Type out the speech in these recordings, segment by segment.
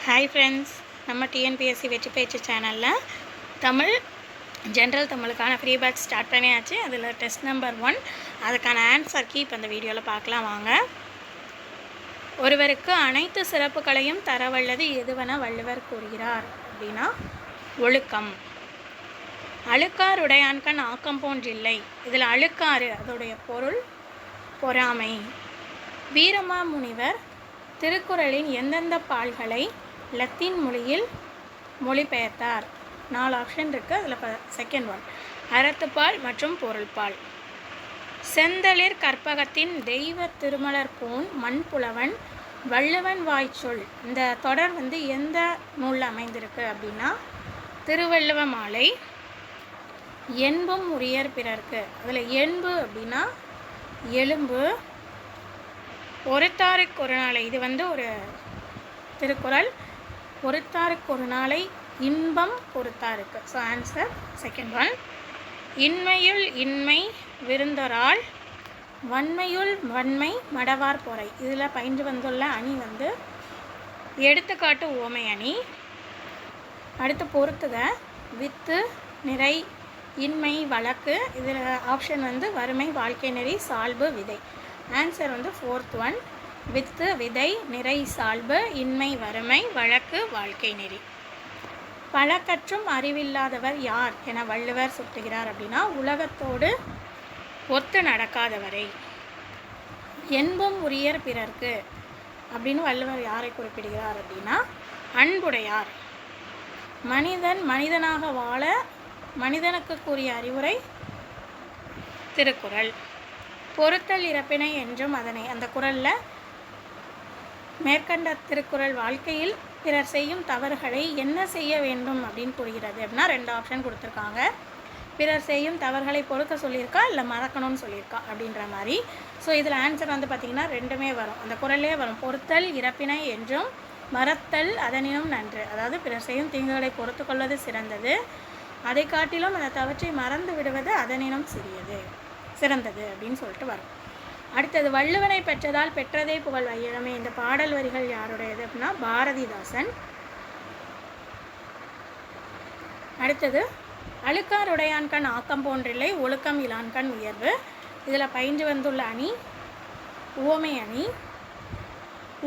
Hi friends, நம்ம TNPSC வெற்றி பயிற்சி சேனலில் தமிழ் ஜென்ரல் தமிழுக்கான ஃப்ரீ பேட்ச் ஸ்டார்ட் பண்ணியாச்சு. அதில் டெஸ்ட் நம்பர் 1 அதுக்கான ஆன்சர் கீ இப்போ இந்த வீடியோவில் பார்க்கலாம் வாங்க. ஒருவருக்கு அனைத்து சிறப்புகளையும் தரவல்லது எதுவென வள்ளுவர் கூறுகிறார் அப்படின்னா ஒழுக்கம். அழுக்கார் உடையான்கண் ஆக்கம் போன்றில்லை. இதில் அழுக்காறு அதோடைய பொருள் பொறாமை. வீரமா முனிவர் திருக்குறளின் எந்தெந்த பால்களை லத்தீன் மொழியில் மொழிபெயர்த்தார்? 4 ஆப்ஷன் இருக்குது. அதில் செகண்ட் ஒன் அறத்துப்பால் மற்றும் பொருள்பால். செந்தளிர் கற்பகத்தின் தெய்வ திருமலர் போன் மண்புலவன் வள்ளுவன் வாய்ச்சொல். இந்த தொடர் எந்த நூலில் அமைந்திருக்கு அப்படின்னா திருவள்ளுவ மாலை. என்பும் உரியர் பிறர்க்கு. அதில் என்பு அப்படின்னா எலும்பு. பொறுத்தாருக்கு ஒரு நாளை, இது ஒரு திருக்குறள். பொறுத்தாருக்கு ஒரு நாளை இன்பம் பொறுத்தாருக்கு. So answer second one. இன்மையுள் இன்மை விருந்தொரால் வன்மையுள் வன்மை மடவார் பொறை. இதில் பயின்று வந்துள்ள அணி எடுத்துக்காட்டு ஓமை அணி. அடுத்து பொறுத்துக. வித்து நிறை இன்மை வழக்கு. இதில் ஆப்ஷன் வறுமை வாழ்க்கை நெறி சால்பு விதை. Answer fourth one. வித்து விதை நிறை சால்பு இன்மை வறுமை வழக்கு வாழ்க்கை நெறி. பழக்கற்றும் அறிவில்லாதவர் யார் என வள்ளுவர் சுட்டுகிறார் அப்படின்னா உலகத்தோடு ஒத்து நடக்காதவரை. என்பும் உரியர் பிறர்க்கு அப்படின்னு வள்ளுவர் யாரை குறிப்பிடுகிறார் அப்படின்னா அன்புடையார். மனிதன் மனிதனாக வாழ மனிதனுக்கு கூறிய அறிவுரை திருக்குறள். பொறுத்தல் இறப்பினை என்றும் அதனை. அந்த குறளில் மேற்கண்ட திருக்குறள் வாழ்க்கையில் பிறர் செய்யும் தவறுகளை என்ன செய்ய வேண்டும் அப்படின்னு கூறுகிறது அப்படின்னா 2 ஆப்ஷன் கொடுத்துருக்காங்க. பிறர் செய்யும் தவறுகளை பொறுக்க சொல்லியிருக்கா இல்லை மறக்கணும்னு சொல்லியிருக்கா அப்படின்ற மாதிரி. ஸோ இதில் ஆன்சர் பார்த்திங்கன்னா ரெண்டுமே வரும். அந்த குறளே வரும். பொறுத்தல் இறப்பினை என்றும் மறத்தல் அதனினும் நன்று. அதாவது பிறர் செய்யும் தீங்குகளை பொறுத்து கொள்வது சிறந்தது, அதை காட்டிலும் அந்த தவற்றை மறந்து விடுவது அதனினும் சிறந்தது அப்படின்னு சொல்லிட்டு வரும். அடுத்தது வள்ளுவனை பெற்றதால் பெற்றதே புகழ் வையகமே. இந்த பாடல் வரிகள் யாருடையது அப்படின்னா பாரதிதாசன். அடுத்தது அழுக்காருடையான்கண் ஆக்கம் போன்றில்லை ஒழுக்கம் இலான்கண் உயர்வு. இதில் பயின்று வந்துள்ள அணி உவமை அணி.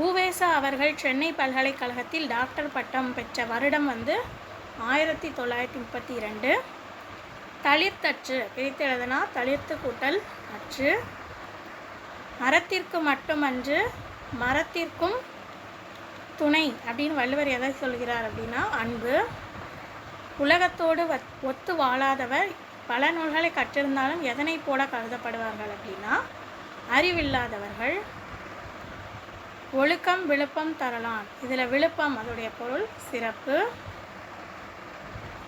உவேசா அவர்கள் சென்னை பல்கலைக்கழகத்தில் டாக்டர் பட்டம் பெற்ற வருடம் 1932. தளிர்த்தற்று பிரித்து எழுதுனா தளிர்த்து கூட்டல் அற்று. அறத்திற்கு மட்டுமன்று மரத்திற்கும் துணை அப்படின்னு வள்ளுவர் எதை சொல்கிறார் அப்படின்னா அன்பு. உலகத்தோடு ஒத்து வாழாதவர் பல நூல்களை கற்றிருந்தாலும் எதனை போல கருதப்படுவார்கள் அப்படின்னா அறிவில்லாதவர்கள். ஒழுக்கம் விழுப்பம் தரலாம். இதில் விழுப்பம் அதோடைய பொருள் சிறப்பு.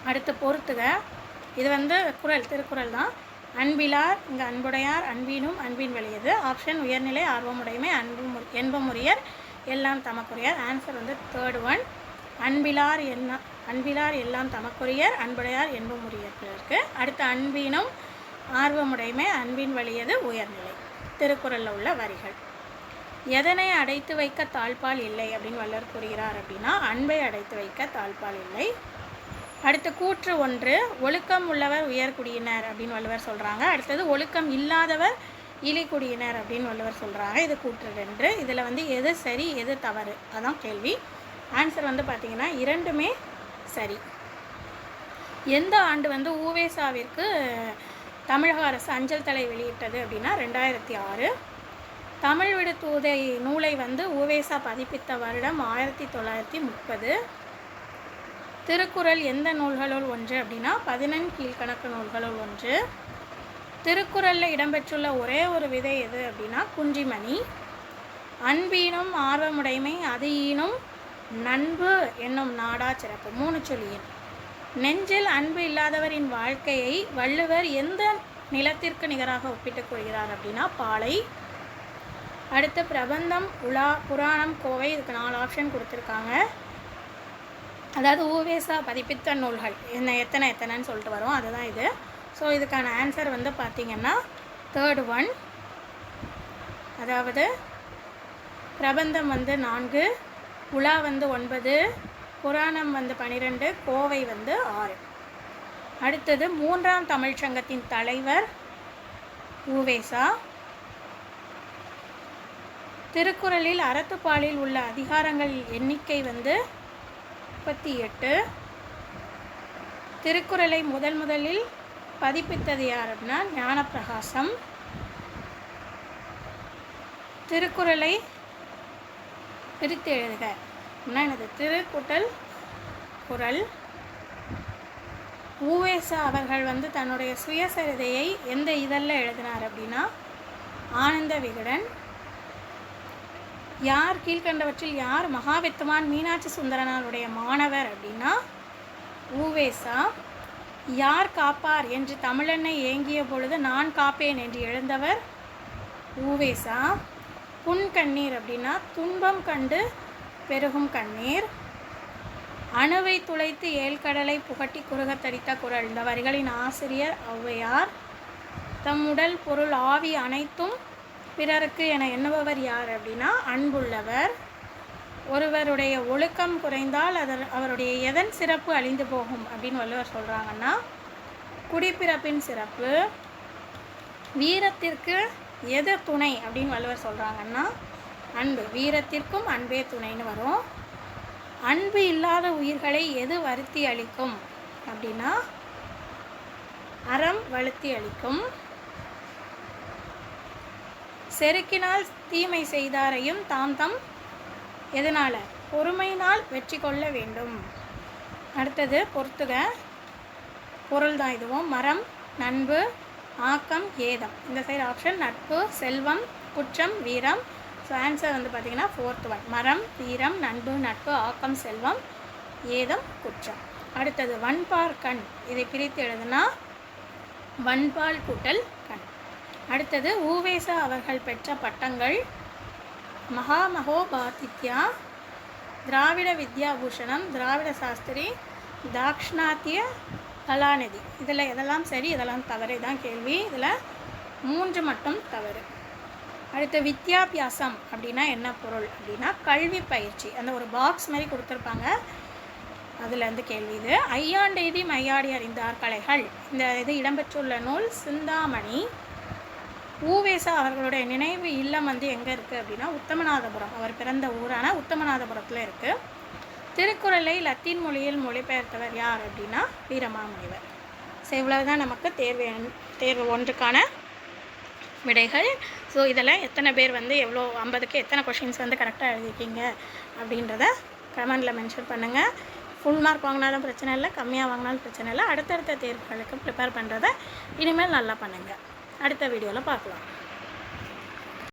அடுத்து பொறுத்துக. இது குறள் திருக்குறள் தான். அன்பிலார் இங்கே அன்புடையார் அன்பினும் அன்பின் வெளியது. ஆப்ஷன் உயர்நிலை ஆர்வமுடைமை என்பமுரியர் எல்லாம் தமக்குரியர். Answer third one. அன்பிலார் எல்லாம் தமக்குரியர் அன்புடையார் என்பமுரியர் பிறர்க்கு. அடுத்து அன்பினும் ஆர்வமுடைமை அன்பின் வெளியது உயர்நிலை. திருக்குறளில் உள்ள வரிகள். எதனை அடைத்து வைக்க தாழ்பால் இல்லை அப்படின்னு வள்ளுவர் கூறுகிறார் அப்படின்னா அன்பை அடைத்து வைக்க தாழ்பால் இல்லை. அடுத்து கூற்று 1 ஒழுக்கம் உள்ளவர் உயர்குடியினர் அப்படின்னு வள்ளுவர் சொல்கிறாங்க. அடுத்தது ஒழுக்கம் இல்லாதவர் இழிக்குடியினர் அப்படின்னு வள்ளுவர் சொல்கிறாங்க. இது கூற்று 2. இதில் எது சரி எது தவறு அதான் கேள்வி. ஆன்சர் பார்த்திங்கன்னா இரண்டுமே சரி. எந்த ஆண்டு உவேசாவிற்கு தமிழக அரசு அஞ்சல் தலை வெளியிட்டது அப்படின்னா 2006. தமிழ் விடு தூதை நூலை உவேசா பதிப்பித்த வருடம் 1930. திருக்குறள் எந்த நூல்களுள் ஒன்று அப்படின்னா 14 கீழ்கணக்கு நூல்களுள் ஒன்று. திருக்குறளில் இடம்பெற்றுள்ள ஒரே ஒரு விதை எது அப்படின்னா குன்றிமணி. அன்பீனும் ஆர்வமுடைமை அது ஈனும் நண்பு என்னும் நாடா சிறப்பு. 3 சொல்லியின். நெஞ்சில் அன்பு இல்லாதவரின் வாழ்க்கையை வள்ளுவர் எந்த நிலத்திற்கு நிகராக ஒப்பிட்டு கூறுகிறார் அப்படின்னா பாலை. அடுத்து பிரபந்தம் உலா புராணம் கோவை. இதுக்கு 4 ஆப்ஷன் கொடுத்துருக்காங்க. அதாவது உவேசா பதிப்பித்த நூல்கள் எத்தனைன்னு சொல்லிட்டு வரும், அதுதான் இது. ஸோ இதுக்கான ஆன்சர் பார்த்திங்கன்னா தேர்ட் ஒன். அதாவது பிரபந்தம் 4, உலா வந்து 9, புராணம் வந்து 12, கோவை வந்து 6. அடுத்தது 3ஆம் தமிழ்ச்சங்கத்தின் தலைவர் உ.வே.சா. திருக்குறளில் அறத்துப்பாலில் உள்ள அதிகாரங்கள் எண்ணிக்கை வந்து 38. திருக்குறளை முதலில் பதிப்பித்தது யார் அப்படின்னா ஞானப்பிரகாசம். திருக்குறளை பிரித்து எழுதுக அப்படின்னா எனது திருக்குறள் குறள். உ.வே.சா அவர்கள் வந்து தன்னுடைய சுயசரிதையை எந்த இதழில் எழுதினார் அப்படின்னா ஆனந்த விகடன். யார் கீழ்கண்டவற்றில் யார் மகாவித்துவான் மீனாட்சி சுந்தரனாருடைய மாணவர் அப்படின்னா உ.வே.சா. யார் காப்பார் என்று தமிழன்னை ஏங்கிய பொழுது நான் காப்பேன் என்று எழுந்தவர் உ.வே.சா. புன்கண்ணீர் அப்படின்னா துன்பம் கண்டு பெருகும் கண்ணீர். அணுவை துளைத்து ஏழ்கடலை புகட்டி குறுகத்தடித்த குறள். இந்த வரிகளின் ஆசிரியர் ஔவையார். தம் உடல் பொருள் ஆவி அனைத்தும் பிறருக்கு என எண்ணுபவர் யார் அப்படின்னா அன்புள்ளவர். ஒருவருடைய ஒழுக்கம் குறைந்தால் அவருடைய எதன் சிறப்பு அழிந்து போகும் அப்படின்னு வள்ளுவர் சொல்கிறாங்கன்னா குடிப்பிறப்பின் சிறப்பு. வீரத்திற்கு எது துணை அப்படின்னு வள்ளுவர் சொல்கிறாங்கன்னா அன்பு. வீரத்திற்கும் அன்பே துணைன்னு வரும். அன்பு இல்லாத உயிர்களை எது வருத்தி அளிக்கும் அப்படின்னா அறம் வழுத்தி அளிக்கும். செருக்கினால் தீமை செய்தாரையும் தாம் எதனால் பொறுமையினால் வெற்றி கொள்ள வேண்டும். அடுத்தது பொறுத்துக. பொருள் தான் இதுவும். மரம், நண்பு, ஆக்கம், ஏதம். இந்த சைடு ஆப்ஷன் நட்பு, செல்வம், குற்றம், வீரம். ஸோ ஆன்சர் வந்து பார்த்திங்கன்னா 4th one. மரம், வீரம், நண்பு, நட்பு, ஆக்கம், செல்வம், ஏதம், குற்றம். அடுத்தது வன்பார் கண். இதை பிரித்து எழுதுனா வன்பால் கூட்டல் கண். அடுத்தது உ.வே.சா அவர்கள் பெற்ற பட்டங்கள் மகாமகோபாத்தித்யா, திராவிட வித்யாபூஷணம், திராவிட சாஸ்திரி, தாக்ஷணாத்திய கலாநிதி. இதில் எதெல்லாம் சரி இதெல்லாம் தவறு தான் கேள்வி. இதில் 3 மட்டும் தவறு. அடுத்து வித்யாபியாசம் அப்படின்னா என்ன பொருள் அப்படின்னா கல்வி பயிற்சி. அந்த ஒரு பாக்ஸ் மாதிரி கொடுத்துருப்பாங்க, அதுலேருந்து கேள்வி இது. ஐயாண்டெய்தி மையாடி அறிந்தார் கலைகள். இந்த இது இடம்பெற்றுள்ள நூல் சிந்தாமணி. உ.வே.சா அவர்களுடைய நினைவு இல்லம் வந்து எங்கே இருக்குது அப்படின்னா உத்தமநாதபுரம். அவர் பிறந்த ஊரான உத்தமநாதபுரத்தில் இருக்குது. திருக்குறளை லத்தீன் மொழியில் மொழிபெயர்த்தவர் யார் அப்படின்னா வீரமாமுனிவர். ஸோ இவ்வளவுதான் நமக்கு தேர்வு 1க்கான விடைகள். ஸோ இதில் எத்தனை பேர் வந்து எவ்வளோ 50க்கு எத்தனை கொஷின்ஸ் வந்து கரெக்டாக எழுதிருக்கீங்க அப்படின்றத கமெண்டில் மென்ஷன் பண்ணுங்கள். ஃபுல் மார்க் வாங்கினாலும் பிரச்சனை இல்லை, கம்மியாக வாங்கினாலும் பிரச்சனை இல்லை. அடுத்தடுத்த தேர்வுகளுக்கு ப்ரிப்பேர் பண்ணுறதை இனிமேல் நல்லா பண்ணுங்கள். அடுத்த வீடியோவில் பார்க்கலாம்.